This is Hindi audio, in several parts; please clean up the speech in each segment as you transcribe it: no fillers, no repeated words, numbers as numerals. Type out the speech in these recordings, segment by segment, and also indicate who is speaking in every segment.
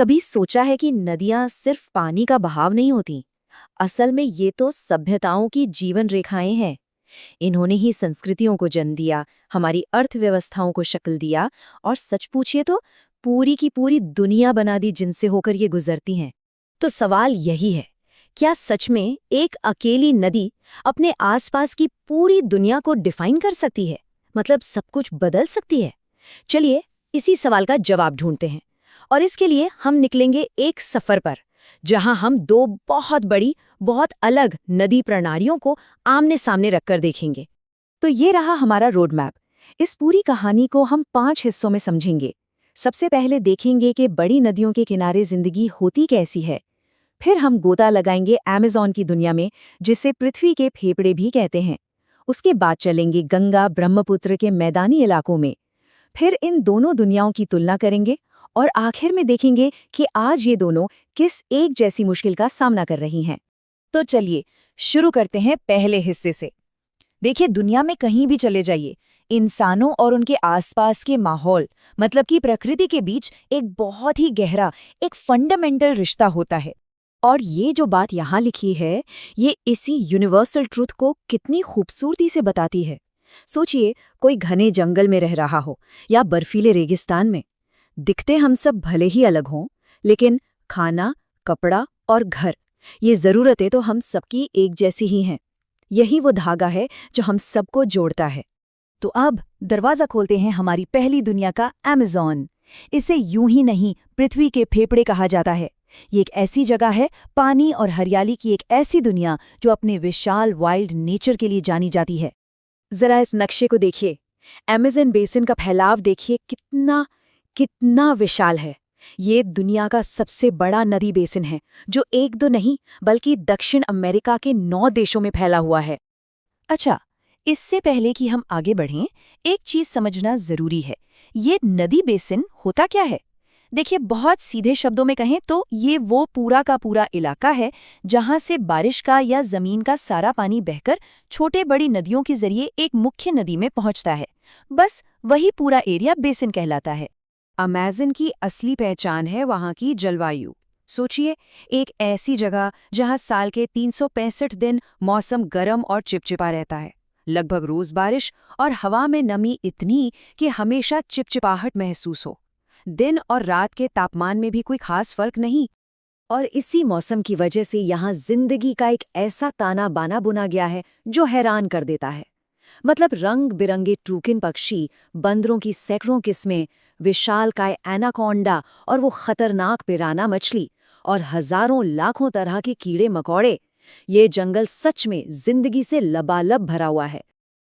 Speaker 1: कभी सोचा है कि नदियां सिर्फ पानी का बहाव नहीं होती? असल में ये तो सभ्यताओं की जीवन रेखाएं हैं। इन्होंने ही संस्कृतियों को जन्म दिया, हमारी अर्थव्यवस्थाओं को शक्ल दिया और सच पूछिए तो पूरी की पूरी दुनिया बना दी जिनसे होकर ये गुजरती हैं। तो सवाल यही है, क्या सच में एक अकेली नदी अपने आसपास की पूरी दुनिया को डिफाइन कर सकती है? मतलब सब कुछ बदल सकती है? चलिए इसी सवाल का जवाब ढूंढते हैं। और इसके लिए हम निकलेंगे एक सफर पर, जहां हम दो बहुत बड़ी, बहुत अलग नदी प्रणालियों को आमने सामने रखकर देखेंगे। तो ये रहा हमारा रोड मैप। इस पूरी कहानी को हम 5 हिस्सों में समझेंगे। सबसे पहले देखेंगे कि बड़ी नदियों के किनारे जिंदगी होती कैसी है। फिर हम गोता लगाएंगे अमेज़न की दुनिया में, जिसे पृथ्वी के फेफड़े भी कहते हैं। उसके बाद चलेंगे गंगा ब्रह्मपुत्र के मैदानी इलाकों में। फिर इन दोनों दुनियाओं की तुलना करेंगे और आखिर में देखेंगे कि आज ये दोनों किस एक जैसी मुश्किल का सामना कर रही हैं। तो चलिए शुरू करते हैं पहले हिस्से से। देखिए, दुनिया में कहीं भी चले जाइए, इंसानों और उनके आसपास के माहौल, मतलब कि प्रकृति के बीच एक बहुत ही गहरा, एक फंडामेंटल रिश्ता होता है। और ये जो बात यहाँ लिखी है, ये इसी यूनिवर्सल ट्रुथ को कितनी खूबसूरती से बताती है। सोचिए, कोई घने जंगल में रह रहा हो या बर्फीले रेगिस्तान में। दिखते हम सब भले ही अलग हों, लेकिन खाना, कपड़ा और घर, ये ज़रूरतें तो हम सबकी एक जैसी ही हैं। यही वो धागा है जो हम सबको जोड़ता है। तो अब दरवाज़ा खोलते हैं हमारी पहली दुनिया का, अमेज़न। इसे यूं ही नहीं, पृथ्वी के फेफड़े कहा जाता है। ये एक ऐसी जगह है, पानी और हरियाली की एक ऐसी दुनिया जो अपने विशाल वाइल्ड नेचर के लिए जानी जाती है। जरा इस नक्शे को देखिए। अमेज़न बेसिन का फैलाव देखिए, कितना कितना विशाल है। ये दुनिया का सबसे बड़ा नदी बेसिन है, जो एक दो नहीं बल्कि दक्षिण अमेरिका के 9 देशों में फैला हुआ है। अच्छा, इससे पहले कि हम आगे बढ़ें, एक चीज समझना जरूरी है। ये नदी बेसिन होता क्या है? देखिए, बहुत सीधे शब्दों में कहें तो ये वो पूरा का पूरा इलाका है जहां से बारिश का या जमीन का सारा पानी बहकर छोटे बड़ी नदियों के जरिए एक मुख्य नदी में पहुंचता है। बस वही पूरा एरिया बेसिन कहलाता है। अमेज़न की असली पहचान है वहां की जलवायु। सोचिए, एक ऐसी जगह जहां साल के 365 दिन मौसम गर्म और चिपचिपा रहता है, लगभग रोज बारिश और हवा में नमी इतनी कि हमेशा चिपचिपाहट महसूस हो। दिन और रात के तापमान में भी कोई खास फर्क नहीं। और इसी मौसम की वजह से यहाँ जिंदगी का एक ऐसा ताना बाना बुना गया है जो हैरान कर देता है। मतलब रंग बिरंगे टूकिन पक्षी, बंदरों की सैकड़ों किस्में, विशालकाय एनाकोंडा और वो खतरनाक पिराना मछली, और हजारों लाखों तरह के कीड़े मकोड़े। ये जंगल सच में जिंदगी से लबालब भरा हुआ है।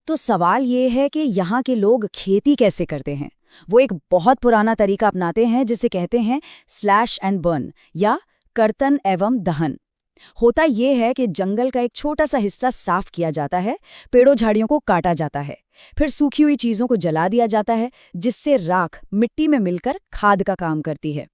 Speaker 1: तो सवाल ये है कि यहाँ के लोग खेती कैसे करते हैं? वो एक बहुत पुराना तरीका अपनाते हैं जिसे कहते हैं स्लैश एंड बर्न, या कर्तन एवं दहन। होता ये है कि जंगल का एक छोटा सा हिस्सा साफ किया जाता है, पेड़ों झाड़ियों को काटा जाता है, फिर सूखी हुई चीजों को जला दिया जाता है, जिससे राख मिट्टी में मिलकर खाद का काम करती है।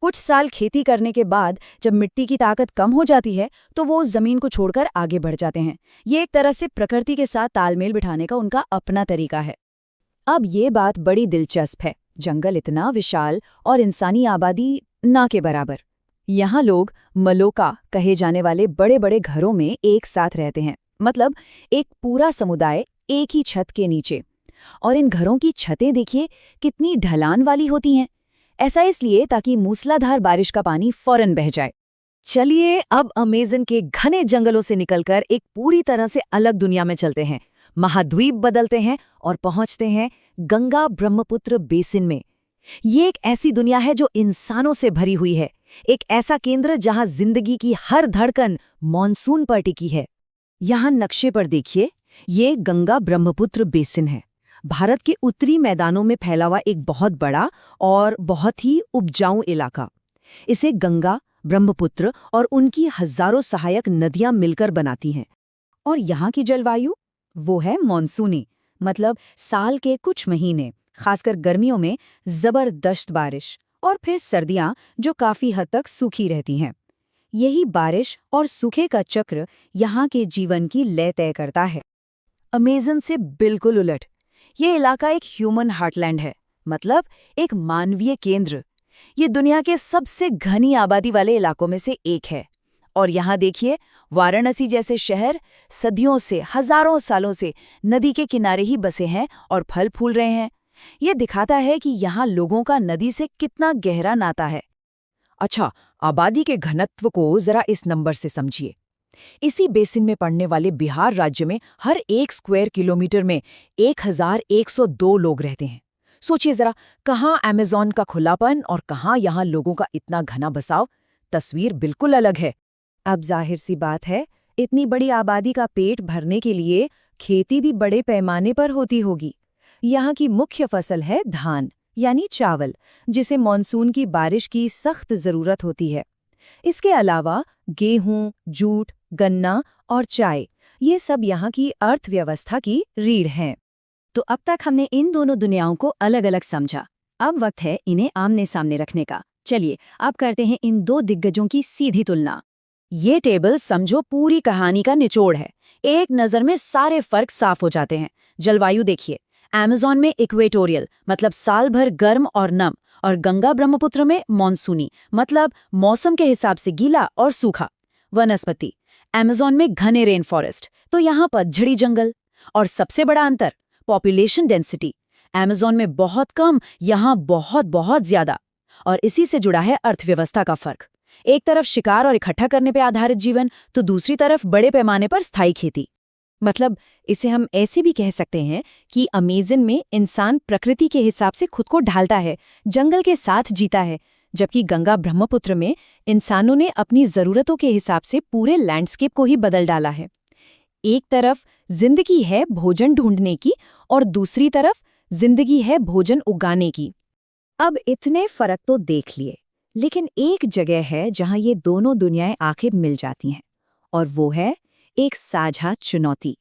Speaker 1: कुछ साल खेती करने के बाद जब मिट्टी की ताकत कम हो जाती है तो वो उस जमीन को छोड़कर आगे बढ़ जाते हैं। ये एक तरह से प्रकृति के साथ तालमेल बिठाने का उनका अपना तरीका है। अब ये बात बड़ी दिलचस्प है। जंगल इतना विशाल और इंसानी आबादी ना के बराबर। यहाँ लोग मलोका कहे जाने वाले बड़े बड़े घरों में एक साथ रहते हैं, मतलब एक पूरा समुदाय एक ही छत के नीचे। और इन घरों की छतें देखिए कितनी ढलान वाली होती हैं। ऐसा इसलिए ताकि मूसलाधार बारिश का पानी फौरन बह जाए। चलिए अब अमेज़न के घने जंगलों से निकलकर एक पूरी तरह से अलग दुनिया में चलते हैं। महाद्वीप बदलते हैं और पहुंचते हैं गंगा ब्रह्मपुत्र बेसिन में। ये एक ऐसी दुनिया है जो इंसानों से भरी हुई है, एक ऐसा केंद्र जहां जिंदगी की हर धड़कन मॉनसून पर टिकी है। यहाँ नक्शे पर देखिए, ये गंगा ब्रह्मपुत्र बेसिन है। भारत के उत्तरी मैदानों में फैला हुआ एक बहुत बड़ा और बहुत ही उपजाऊ इलाका। इसे गंगा, ब्रह्मपुत्र और उनकी हजारों सहायक नदियां मिलकर बनाती हैं। और यहाँ की जलवायु वो है मॉनसूनी, मतलब साल के कुछ महीने, खासकर गर्मियों में जबरदस्त बारिश, और फिर सर्दियां जो काफी हद तक सूखी रहती हैं। यही बारिश और सूखे का चक्र यहाँ के जीवन की लय तय करता है। अमेज़न से बिल्कुल उलट, ये इलाका एक ह्यूमन हार्टलैंड है, मतलब एक मानवीय केंद्र।
Speaker 2: ये दुनिया के सबसे घनी आबादी वाले इलाकों में से एक है। और यहाँ देखिए, वाराणसी जैसे शहर सदियों से, हजारों सालों से नदी के किनारे ही बसे हैं और फल फूल रहे हैं। ये दिखाता है कि यहाँ लोगों का नदी से कितना गहरा नाता है।
Speaker 1: अच्छा, आबादी के घनत्व को जरा इस नंबर से समझिए। इसी बेसिन में पड़ने वाले बिहार राज्य में हर 1 स्क्वायर किलोमीटर में 1102 लोग रहते हैं। सोचिए जरा, कहाँ अमेज़न का खुलापन और कहाँ यहाँ लोगों का इतना घना बसाव। तस्वीर बिल्कुल अलग है। अब जाहिर सी बात है, इतनी बड़ी आबादी का पेट भरने के लिए खेती भी बड़े पैमाने पर होती होगी। यहाँ की मुख्य फसल है धान, यानी चावल, जिसे मॉनसून की बारिश की सख्त जरूरत होती है। इसके अलावा गेहूं, जूट, गन्ना और चाय, ये सब यहाँ की अर्थव्यवस्था की रीढ़ हैं।
Speaker 2: तो अब तक हमने इन दोनों दुनियाओं को अलग अलग समझा। अब वक्त है इन्हें आमने सामने रखने का। चलिए अब करते हैं इन दो दिग्गजों की सीधी तुलना।
Speaker 1: ये टेबल समझो पूरी कहानी का निचोड़ है। एक नज़र में सारे फर्क साफ हो जाते हैं। जलवायु देखिए, अमेज़न में इक्वेटोरियल मतलब साल भर गर्म और नम, और गंगा ब्रह्मपुत्र में मॉनसूनी मतलब मौसम के हिसाब से गीला और सूखा। वनस्पति, अमेज़न में घने रेन फॉरेस्ट, तो यहाँ पतझड़ी जंगल। और सबसे बड़ा अंतर, पॉपुलेशन डेंसिटी, अमेज़न में बहुत कम, यहाँ बहुत बहुत ज्यादा। और इसी से जुड़ा है अर्थव्यवस्था का फर्क। एक तरफ शिकार और इकट्ठा करने पर आधारित जीवन, तो दूसरी तरफ बड़े पैमाने पर स्थायी खेती। मतलब इसे हम ऐसे भी कह सकते हैं कि अमेज़न में इंसान प्रकृति के हिसाब से खुद को ढालता है, जंगल के साथ जीता है, जबकि गंगा ब्रह्मपुत्र में इंसानों ने अपनी ज़रूरतों के हिसाब से पूरे लैंडस्केप को ही बदल डाला है। एक तरफ जिंदगी है भोजन ढूंढने की और दूसरी तरफ जिंदगी है भोजन उगाने की। अब इतने फर्क तो देख लिए, लेकिन एक जगह है जहां ये दोनों दुनियाएं आखिर मिल जाती हैं, और वो है एक साझा चुनौती।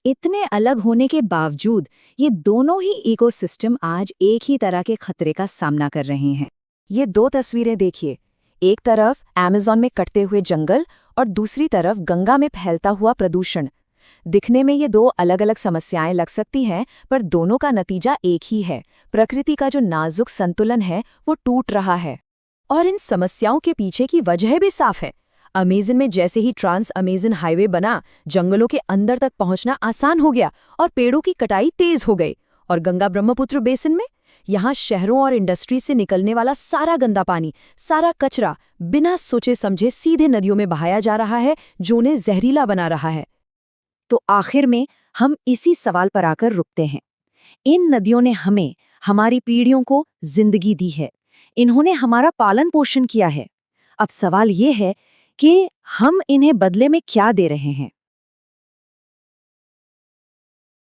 Speaker 1: इतने अलग होने के बावजूद ये दोनों ही इकोसिस्टम आज एक ही तरह के खतरे का सामना कर रहे हैं। ये दो तस्वीरें देखिए, एक तरफ अमेज़न में कटते हुए जंगल और दूसरी तरफ गंगा में फैलता हुआ प्रदूषण। दिखने में ये दो अलग अलग समस्याएं लग सकती हैं, पर दोनों का नतीजा एक ही है। प्रकृति का जो नाजुक संतुलन है वो टूट रहा है। और इन समस्याओं के पीछे की वजह भी साफ है। अमेज़न में जैसे ही ट्रांस अमेज़न हाईवे बना, जंगलों के अंदर तक पहुंचना आसान हो गया और पेड़ों की कटाई तेज हो गई। और गंगा ब्रह्मपुत्र बेसिन में, यहाँ शहरों और इंडस्ट्री से निकलने वाला सारा गंदा पानी, सारा कचरा बिना सोचे समझे सीधे नदियों में बहाया जा रहा है, जो उन्हें जहरीला बना रहा है। तो आखिर में हम इसी सवाल पर आकर रुकते हैं। इन नदियों ने हमें, हमारी पीढ़ियों को जिंदगी दी है। इन्होंने हमारा पालन पोषण किया है। अब सवाल ये है कि हम इन्हें बदले में क्या दे रहे हैं।